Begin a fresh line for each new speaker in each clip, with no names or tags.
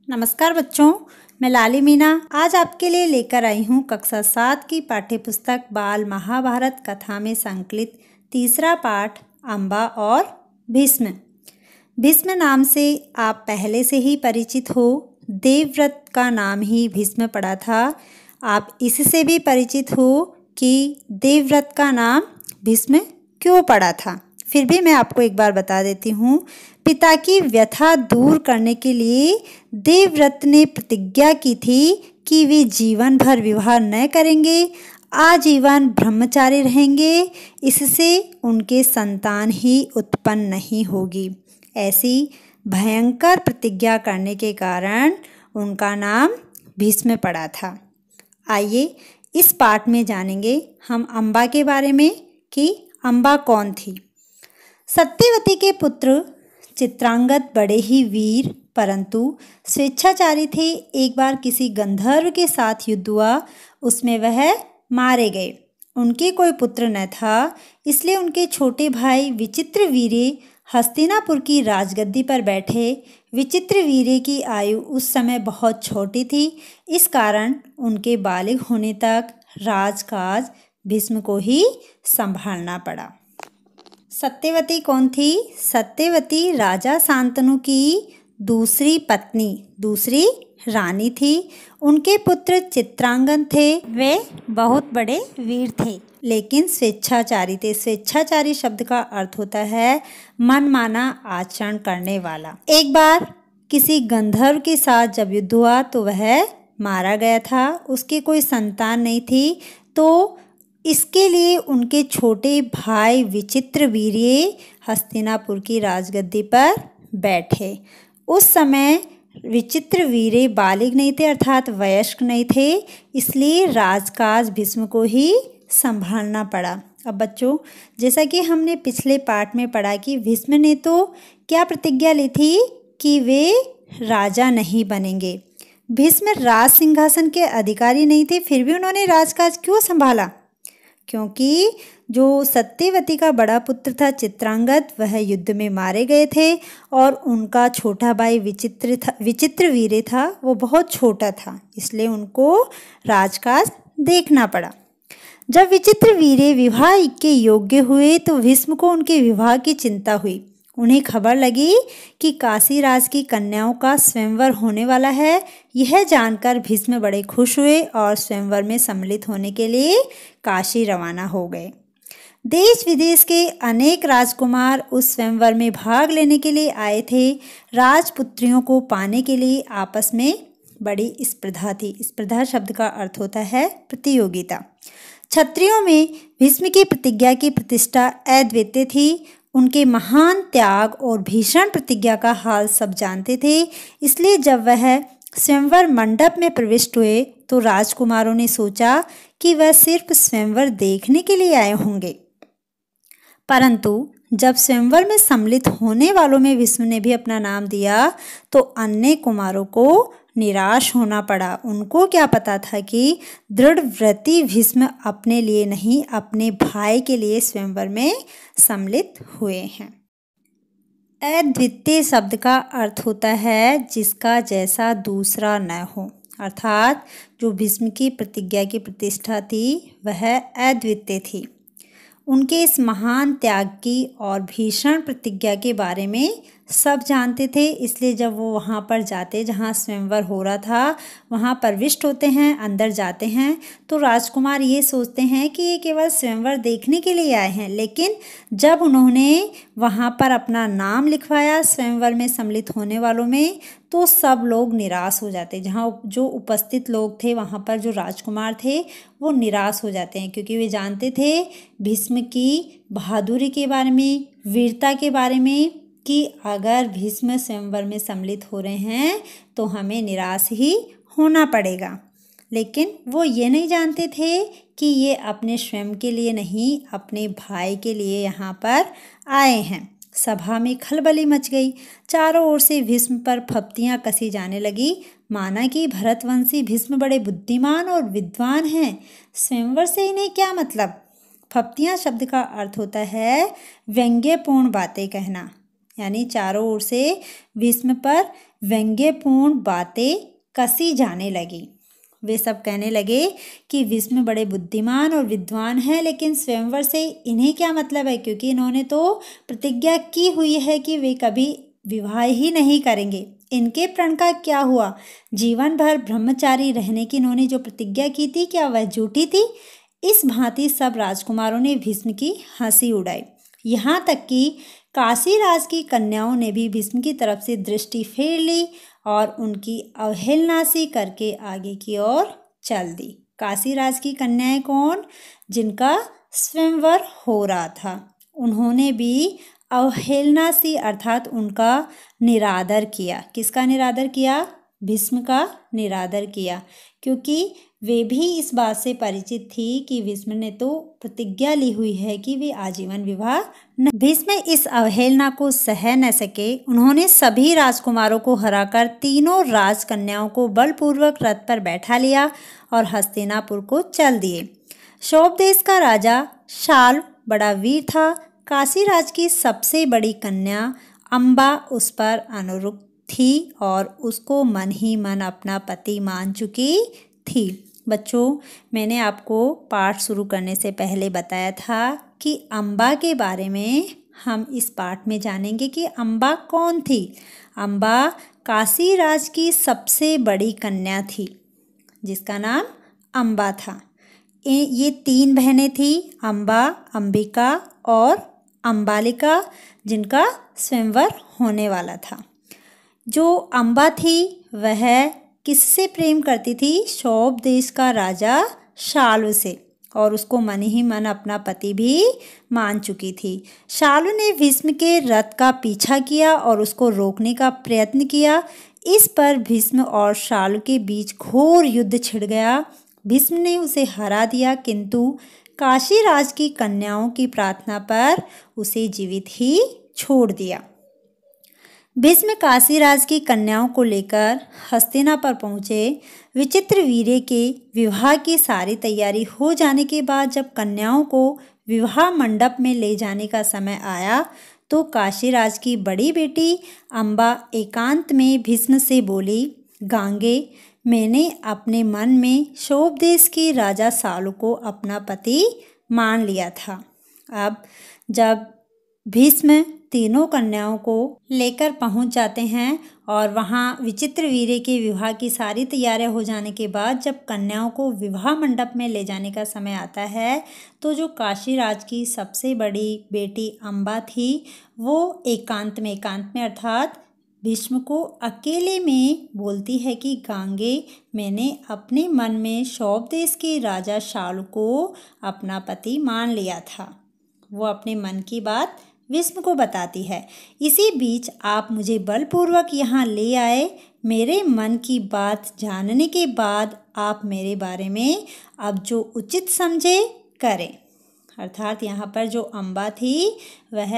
नमस्कार बच्चों, मैं लाली मीना आज आपके लिए लेकर आई हूँ कक्षा 7 की पाठ्यपुस्तक बाल महाभारत कथा में संकलित तीसरा पाठ अम्बा और भीष्म। भीष्म नाम से आप पहले से ही परिचित हो। देवव्रत का नाम ही भीष्म पड़ा था। आप इससे भी परिचित हो कि देवव्रत का नाम भीष्म क्यों पड़ा था। फिर भी मैं आपको एक बार बता देती हूँ। पिता की व्यथा दूर करने के लिए देवव्रत ने प्रतिज्ञा की थी कि वे जीवन भर विवाह न करेंगे, आजीवन ब्रह्मचारी रहेंगे। इससे उनके संतान ही उत्पन्न नहीं होगी। ऐसी भयंकर प्रतिज्ञा करने के कारण उनका नाम भीष्म पड़ा था। आइए इस पाठ में जानेंगे हम अम्बा के बारे में कि अम्बा कौन थी। सत्यवती के पुत्र चित्रांगद बड़े ही वीर परंतु स्वेच्छाचारी थे। एक बार किसी गंधर्व के साथ युद्ध हुआ, उसमें वह मारे गए। उनके कोई पुत्र न था, इसलिए उनके छोटे भाई विचित्रवीर्य हस्तिनापुर की राजगद्दी पर बैठे। विचित्रवीर्य की आयु उस समय बहुत छोटी थी, इस कारण उनके बालिग होने तक राजकाज भीष्म को ही संभालना पड़ा। सत्यवती कौन थी? सत्यवती राजा शांतनु की दूसरी पत्नी, दूसरी रानी थी। उनके पुत्र चित्रांगद थे। वे बहुत बड़े वीर थे लेकिन स्वेच्छाचारी थे। स्वेच्छाचारी शब्द का अर्थ होता है मनमाना आचरण करने वाला। एक बार किसी गंधर्व के साथ जब युद्ध हुआ तो वह मारा गया था। उसकी कोई संतान नहीं थी, तो इसके लिए उनके छोटे भाई विचित्रवीर्य हस्तिनापुर की राजगद्दी पर बैठे। उस समय विचित्रवीर्य बालिग नहीं थे, अर्थात वयस्क नहीं थे, इसलिए राजकाज भीष्म को ही संभालना पड़ा। अब बच्चों, जैसा कि हमने पिछले पाठ में पढ़ा कि भीष्म ने तो क्या प्रतिज्ञा ली थी कि वे राजा नहीं बनेंगे। भीष्म राज सिंहासन के अधिकारी नहीं थे, फिर भी उन्होंने राजकाज क्यों संभाला? क्योंकि जो सत्यवती का बड़ा पुत्र था चित्रांगद, वह युद्ध में मारे गए थे और उनका छोटा भाई विचित्रवीर्य था, वो बहुत छोटा था, इसलिए उनको राजकाज देखना पड़ा। जब विचित्रवीर्य विवाह के योग्य हुए तो भीष्म को उनके विवाह की चिंता हुई। उन्हें खबर लगी कि काशी राज की कन्याओं का स्वयंवर होने वाला है। यह जानकर भीष्म बड़े खुश हुए और स्वयंवर में सम्मिलित होने के लिए काशी रवाना हो गए। देश विदेश के अनेक राजकुमार उस स्वयंवर में भाग लेने के लिए आए थे। राजपुत्रियों को पाने के लिए आपस में बड़ी स्पर्धा थी। स्पर्धा शब्द का अर्थ होता है प्रतियोगिता। क्षत्रियों में भीष्म की प्रतिज्ञा की प्रतिष्ठा अद्वितीय थी। उनके महान त्याग और भीषण प्रतिज्ञा का हाल सब जानते थे, इसलिए जब वह स्वयंवर मंडप में प्रविष्ट हुए तो राजकुमारों ने सोचा कि वह सिर्फ स्वयंवर देखने के लिए आए होंगे। परंतु जब स्वयंवर में सम्मिलित होने वालों में भीष्म ने भी अपना नाम दिया तो अन्य कुमारों को निराश होना पड़ा। उनको क्या पता था कि दृढ़व्रती भीष्म अपने लिए नहीं, अपने भाई के लिए स्वयंवर में सम्मिलित हुए हैं। अद्वितीय शब्द का अर्थ होता है जिसका जैसा दूसरा न हो, अर्थात जो भीष्म की प्रतिज्ञा की प्रतिष्ठा थी वह अद्वितीय थी। उनके इस महान त्याग की और भीषण प्रतिज्ञा के बारे में सब जानते थे, इसलिए जब वो वहाँ पर जाते जहाँ स्वयंवर हो रहा था, वहाँ प्रविष्ट होते हैं, अंदर जाते हैं, तो राजकुमार ये सोचते हैं कि ये केवल स्वयंवर देखने के लिए आए हैं। लेकिन जब उन्होंने वहाँ पर अपना नाम लिखवाया स्वयंवर में सम्मिलित होने वालों में, तो सब लोग निराश हो जाते। जहाँ जो उपस्थित लोग थे, वहाँ पर जो राजकुमार थे, वो निराश हो जाते हैं, क्योंकि वे जानते थे भीष्म की बहादुरी के बारे में, वीरता के बारे में, कि अगर भीष्म स्वयंवर में सम्मिलित हो रहे हैं तो हमें निराश ही होना पड़ेगा। लेकिन वो ये नहीं जानते थे कि ये अपने स्वयं के लिए नहीं, अपने भाई के लिए यहाँ पर आए हैं। सभा में खलबली मच गई। चारों ओर से भीष्म पर फप्तियाँ कसी जाने लगी, माना कि भरतवंशी भीष्म बड़े बुद्धिमान और विद्वान हैं, स्वयंवर से इन्हें क्या मतलब। फप्तियाँ शब्द का अर्थ होता है व्यंग्यपूर्ण बातें कहना, यानी चारों ओर से भीष्म पर व्यंग्यपूर्ण बातें कसी जाने लगी। वे सब कहने लगे कि भीष्म बड़े बुद्धिमान और विद्वान हैं, लेकिन स्वयंवर से इन्हें क्या मतलब है, क्योंकि इन्होंने तो प्रतिज्ञा की हुई है कि वे कभी विवाह ही नहीं करेंगे। इनके प्रण का क्या हुआ? जीवन भर ब्रह्मचारी रहने की इन्होंने जो प्रतिज्ञा की थी, क्या वह झूठी थी? इस भांति सब राजकुमारों ने भीष्म की हंसी उड़ाई। यहाँ तक कि काशीराज की कन्याओं ने भी भीष्म की तरफ से दृष्टि फेर ली और उनकी अवहेलना सी करके आगे की ओर चल दी। काशीराज की कन्याएं कौन? जिनका स्वयंवर हो रहा था, उन्होंने भी अवहेलना सी अर्थात उनका निरादर किया। किसका निरादर किया? भीष्म का निरादर किया, क्योंकि वे भी इस बात से परिचित थी कि भीष्म ने तो प्रतिज्ञा ली हुई है कि वे आजीवन विवाह न। भीष्म इस अवहेलना को सह न सके। उन्होंने सभी राजकुमारों को हराकर तीनों राजकन्याओं को बलपूर्वक रथ पर बैठा लिया और हस्तिनापुर को चल दिए। शोभ देश का राजा शाल्व बड़ा वीर था। काशीराज की सबसे बड़ी कन्या अम्बा उस पर अनुरक्त थी और उसको मन ही मन अपना पति मान चुकी थी। बच्चों, मैंने आपको पाठ शुरू करने से पहले बताया था कि अम्बा के बारे में हम इस पाठ में जानेंगे कि अम्बा कौन थी। अम्बा काशीराज की सबसे बड़ी कन्या थी, जिसका नाम अम्बा था। ये तीन बहनें थी, अम्बा, अंबिका और अम्बालिका, जिनका स्वयंवर होने वाला था। जो अम्बा थी वह किससे प्रेम करती थी? शोभ देश का राजा शाल्व से, और उसको मन ही मन अपना पति भी मान चुकी थी। शाल्व ने भीष्म के रथ का पीछा किया और उसको रोकने का प्रयत्न किया। इस पर भीष्म और शाल्व के बीच घोर युद्ध छिड़ गया। भीष्म ने उसे हरा दिया, किंतु काशीराज की कन्याओं की प्रार्थना पर उसे जीवित ही छोड़ दिया। भीष्म काशीराज की कन्याओं को लेकर हस्तिनापुर पहुँचे। विचित्रवीर्य के विवाह की सारी तैयारी हो जाने के बाद जब कन्याओं को विवाह मंडप में ले जाने का समय आया तो काशीराज की बड़ी बेटी अम्बा एकांत में भीष्म से बोली, गांगे, मैंने अपने मन में शोभ देश के राजा शाल्व को अपना पति मान लिया था। अब जब भीष्म तीनों कन्याओं को लेकर पहुंच जाते हैं और वहां विचित्रवीर्य के विवाह की सारी तैयारियां हो जाने के बाद जब कन्याओं को विवाह मंडप में ले जाने का समय आता है तो जो काशीराज की सबसे बड़ी बेटी अम्बा थी वो एकांत में अर्थात भीष्म को अकेले में बोलती है कि गांगे, मैंने अपने मन में शोभ देश के राजा शाल्व को अपना पति मान लिया था। वो अपने मन की बात भीष्म को बताती है। इसी बीच आप मुझे बलपूर्वक यहाँ ले आए। मेरे मन की बात जानने के बाद आप मेरे बारे में अब जो उचित समझे करें। अर्थात यहाँ पर जो अम्बा थी वह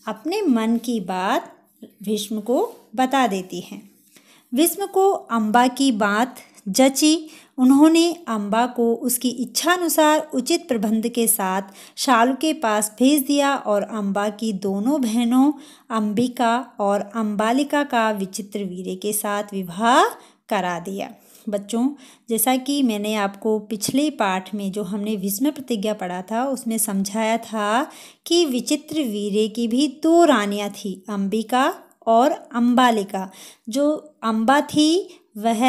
अपने मन की बात भीष्म को बता देती है। भीष्म को अम्बा की बात जची। उन्होंने अम्बा को उसकी इच्छानुसार उचित प्रबंध के साथ शाल्व के पास भेज दिया और अम्बा की दोनों बहनों अंबिका और अम्बालिका का विचित्रवीर्य के साथ विवाह करा दिया। बच्चों, जैसा कि मैंने आपको पिछले पाठ में जो हमने भीष्म प्रतिज्ञा पढ़ा था उसमें समझाया था कि विचित्रवीर्य की भी दो रानियां थी, अंबिका और अम्बालिका। जो अम्बा थी वह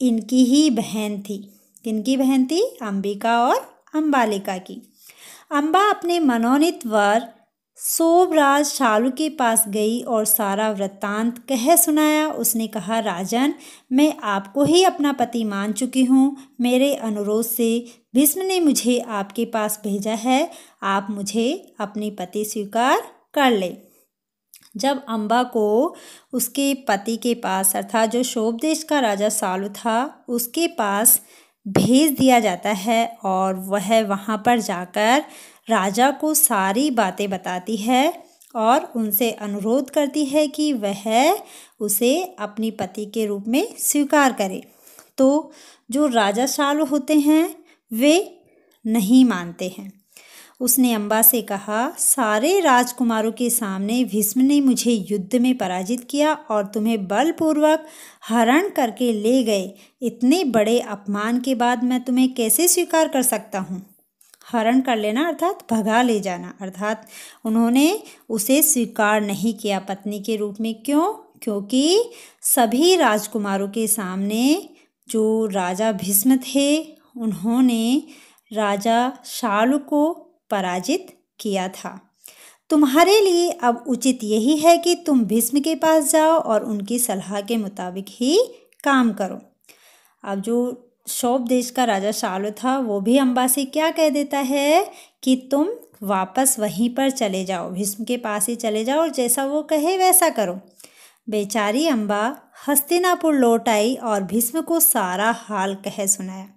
इनकी ही बहन थी। किनकी बहन थी? अंबिका और अम्बालिका की। अम्बा अपने मनोनीत वर शोभराज शाल्व के पास गई और सारा वृत्तांत कह सुनाया। उसने कहा, राजन, मैं आपको ही अपना पति मान चुकी हूँ। मेरे अनुरोध से भीष्म ने मुझे आपके पास भेजा है। आप मुझे अपने पति स्वीकार कर ले। जब अम्बा को उसके पति के पास अर्थात जो शोभ देश का राजा शाल्व था उसके पास भेज दिया जाता है और वह वहाँ पर जाकर राजा को सारी बातें बताती है और उनसे अनुरोध करती है कि वह उसे अपनी पति के रूप में स्वीकार करे। तो जो राजा शाल्व होते हैं वे नहीं मानते हैं। उसने अम्बा से कहा, सारे राजकुमारों के सामने भीष्म ने मुझे युद्ध में पराजित किया और तुम्हें बलपूर्वक हरण करके ले गए। इतने बड़े अपमान के बाद मैं तुम्हें कैसे स्वीकार कर सकता हूँ। हरण कर लेना अर्थात भगा ले जाना, अर्थात उन्होंने उसे स्वीकार नहीं किया पत्नी के रूप में। क्यों? क्योंकि सभी राजकुमारों के सामने जो राजा भीष्म थे उन्होंने राजा शालू को पराजित किया था। तुम्हारे लिए अब उचित यही है कि तुम भीष्म के पास जाओ और उनकी सलाह के मुताबिक ही काम करो। अब जो शौभ देश का राजा शालू था वो भी अम्बा से क्या कह देता है कि तुम वापस वहीं पर चले जाओ, भीष्म के पास ही चले जाओ और जैसा वो कहे वैसा करो। बेचारी अम्बा हस्तिनापुर लौट आई और भीष्म को सारा हाल कह सुनाया।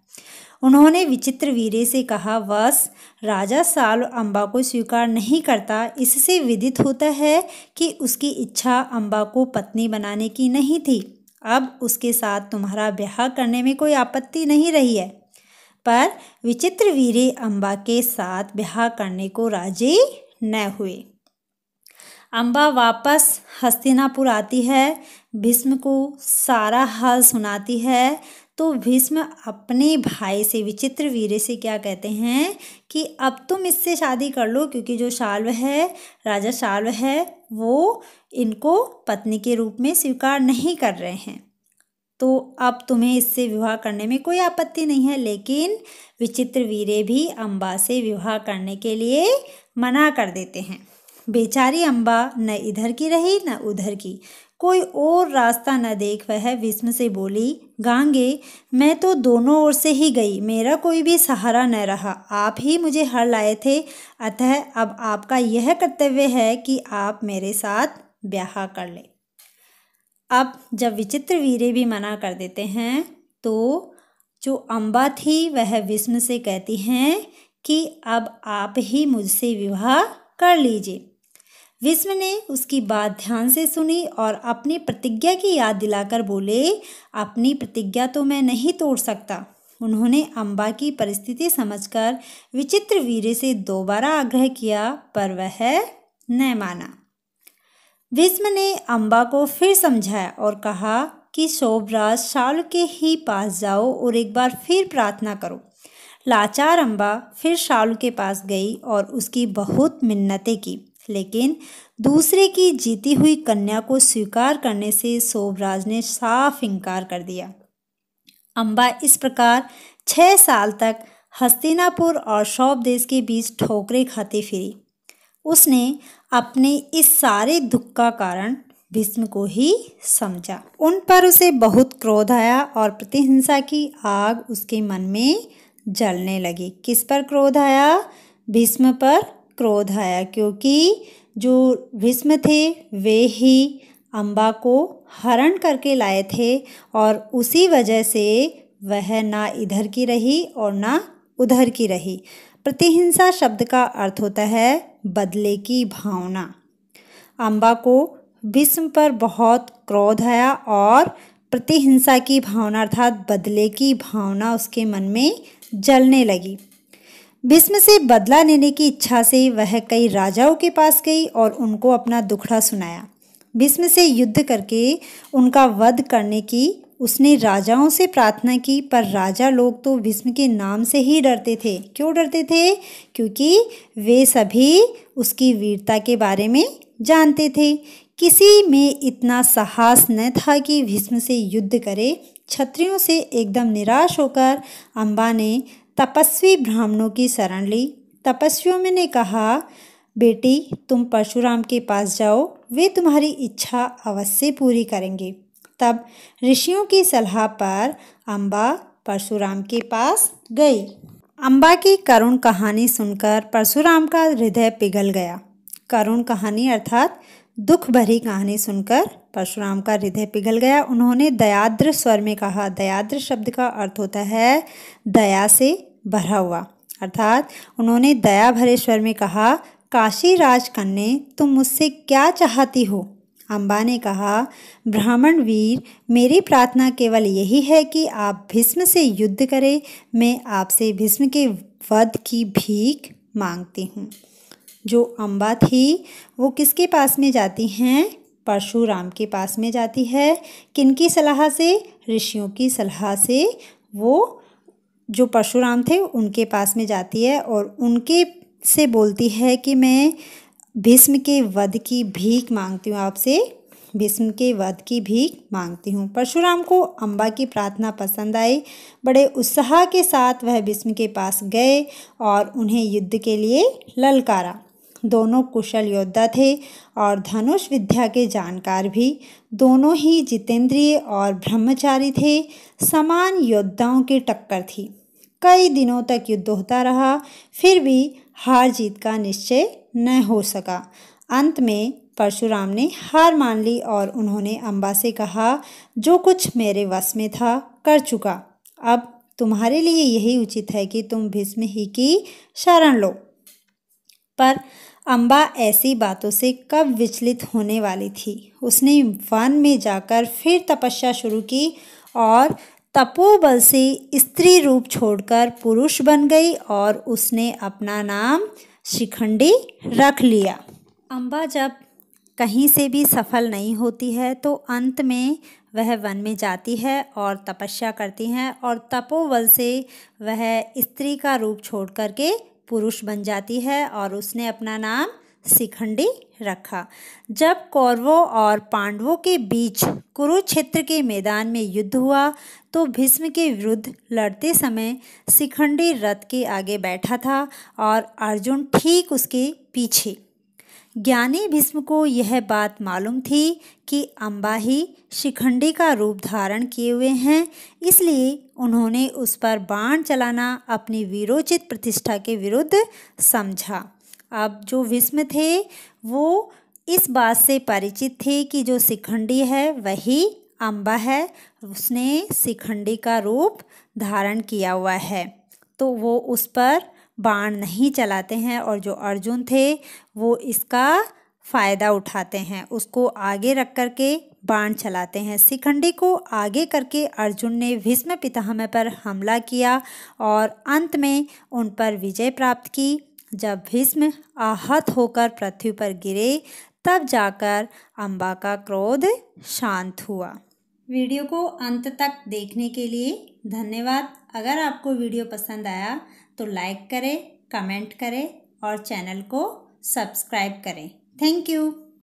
उन्होंने विचित्रवीर्य से कहा, बस राजा शालू अम्बा को स्वीकार नहीं करता, इससे विदित होता है कि उसकी इच्छा अम्बा को पत्नी बनाने की नहीं थी। अब उसके साथ तुम्हारा ब्याह करने में कोई आपत्ति नहीं रही है। पर विचित्रवीर्य अम्बा के साथ ब्याह करने को राजी न हुए। अम्बा वापस हस्तिनापुर आती है, भीष्म को सारा हाल सुनाती है। तो भीष्म अपने भाई से विचित्रवीर्य से क्या कहते हैं कि अब तुम इससे शादी कर लो, क्योंकि जो शाल्व है, राजा शाल्व है, वो इनको पत्नी के रूप में स्वीकार नहीं कर रहे हैं, तो अब तुम्हें इससे विवाह करने में कोई आपत्ति नहीं है। लेकिन विचित्रवीर्य भी अम्बा से विवाह करने के लिए मना कर देते हैं। बेचारी अम्बा न इधर की रही न उधर की, कोई और रास्ता न देख वह भीष्म से बोली, गांगे मैं तो दोनों ओर से ही गई, मेरा कोई भी सहारा न रहा, आप ही मुझे हर लाए थे, अतः अब आपका यह कर्तव्य है कि आप मेरे साथ ब्याह कर ले। अब जब विचित्रवीर्य भी मना कर देते हैं तो जो अम्बा थी वह भीष्म से कहती हैं कि अब आप ही मुझसे विवाह कर लीजिए। भीष्म ने उसकी बात ध्यान से सुनी और अपनी प्रतिज्ञा की याद दिलाकर बोले, अपनी प्रतिज्ञा तो मैं नहीं तोड़ सकता। उन्होंने अम्बा की परिस्थिति समझकर विचित्रवीर्य से दोबारा आग्रह किया, पर वह न माना। भीष्म ने अम्बा को फिर समझाया और कहा कि शोभराज शाल्व के ही पास जाओ और एक बार फिर प्रार्थना करो। लाचार अम्बा फिर शाल्व के पास गई और उसकी बहुत मिन्नतें की, लेकिन दूसरे की जीती हुई कन्या को स्वीकार करने से शोभराज ने साफ इनकार कर दिया। अम्बा इस प्रकार 6 साल तक हस्तिनापुर और शौभ देश के बीच ठोकरें खाती फिरी। उसने अपने इस सारे दुख का कारण भीष्म को ही समझा। उन पर उसे बहुत क्रोध आया और प्रतिहिंसा की आग उसके मन में जलने लगी। किस पर क्रोध आया? भीष्म पर क्रोध आया, क्योंकि जो भीष्म थे वे ही अम्बा को हरण करके लाए थे और उसी वजह से वह ना इधर की रही और ना उधर की रही। प्रतिहिंसा शब्द का अर्थ होता है बदले की भावना। अम्बा को भीष्म पर बहुत क्रोध आया और प्रतिहिंसा की भावना अर्थात बदले की भावना उसके मन में जलने लगी। भीष्म से बदला लेने की इच्छा से वह कई राजाओं के पास गई और उनको अपना दुखड़ा सुनाया। भीष्म से युद्ध करके उनका वध करने की उसने राजाओं से प्रार्थना की, पर राजा लोग तो भीष्म के नाम से ही डरते थे। क्यों डरते थे? क्योंकि वे सभी उसकी वीरता के बारे में जानते थे। किसी में इतना साहस न था कि भीष्म से युद्ध करे। क्षत्रियों से एकदम निराश होकर अम्बा ने तपस्वी ब्राह्मणों की शरण ली। तपस्वियों में ने कहा, बेटी तुम परशुराम के पास जाओ, वे तुम्हारी इच्छा अवश्य पूरी करेंगे। तब ऋषियों की सलाह पर अम्बा परशुराम के पास गई। अम्बा की करुण कहानी सुनकर परशुराम का हृदय पिघल गया। करुण कहानी अर्थात दुख भरी कहानी सुनकर परशुराम का हृदय पिघल गया। उन्होंने दयाद्र स्वर में कहा। दयाद्र शब्द का अर्थ होता है दया से भरा हुआ, अर्थात उन्होंने दया भरे स्वर में कहा, काशी राजकन्या तुम मुझसे क्या चाहती हो? अम्बा ने कहा, ब्राह्मण वीर मेरी प्रार्थना केवल यही है कि आप भीष्म से युद्ध करें। मैं आपसे भीष्म के वध की भीख मांगती हूँ। जो अम्बा थी वो किसके पास में जाती हैं? परशुराम के पास में जाती है। किनकी सलाह से? ऋषियों की सलाह से वो जो परशुराम थे उनके पास में जाती है और उनके से बोलती है कि मैं भीष्म के वध की भीख मांगती हूँ आपसे, भीष्म के वध की भीख मांगती हूँ। परशुराम को अम्बा की प्रार्थना पसंद आई। बड़े उत्साह के साथ वह भीष्म के पास गए और उन्हें युद्ध के लिए ललकारा। दोनों कुशल योद्धा थे और धनुष विद्या के जानकार भी। दोनों ही जितेंद्रिय और ब्रह्मचारी थे। समान योद्धाओं की टक्कर थी। कई दिनों तक युद्ध होता रहा, फिर भी हार जीत का निश्चय न हो सका। अंत में परशुराम ने हार मान ली और उन्होंने अम्बा से कहा, जो कुछ मेरे वश में था कर चुका, अब तुम्हारे लिए यही उचित है कि तुम भीष्म ही की शरण लो। पर अम्बा ऐसी बातों से कब विचलित होने वाली थी। उसने वन में जाकर फिर तपस्या शुरू की और तपोबल से स्त्री रूप छोड़कर पुरुष बन गई और उसने अपना नाम शिखंडी रख लिया। अम्बा जब कहीं से भी सफल नहीं होती है तो अंत में वह वन में जाती है और तपस्या करती हैं और तपोबल से वह स्त्री का रूप छोड़ करके पुरुष बन जाती है और उसने अपना नाम शिखंडी रखा। जब कौरवों और पांडवों के बीच कुरुक्षेत्र के मैदान में युद्ध हुआ तो भीष्म के विरुद्ध लड़ते समय शिखंडी रथ के आगे बैठा था और अर्जुन ठीक उसके पीछे। ज्ञानी भीष्म को यह बात मालूम थी कि अम्बा ही शिखंडी का रूप धारण किए हुए हैं, इसलिए उन्होंने उस पर बाण चलाना अपनी वीरोचित प्रतिष्ठा के विरुद्ध समझा। अब जो भीष्म थे वो इस बात से परिचित थे कि जो शिखंडी है वही अम्बा है, उसने शिखंडी का रूप धारण किया हुआ है, तो वो उस पर बाण नहीं चलाते हैं और जो अर्जुन थे वो इसका फ़ायदा उठाते हैं, उसको आगे रख करके बाण चलाते हैं। शिखंडी को आगे करके अर्जुन ने भीष्म पितामह पर हमला किया और अंत में उन पर विजय प्राप्त की। जब भीष्म आहत होकर पृथ्वी पर गिरे तब जाकर अम्बा का क्रोध शांत हुआ। वीडियो को अंत तक देखने के लिए धन्यवाद। अगर आपको वीडियो पसंद आया तो लाइक करें, कमेंट करें और चैनल को सब्सक्राइब करें। Thank you.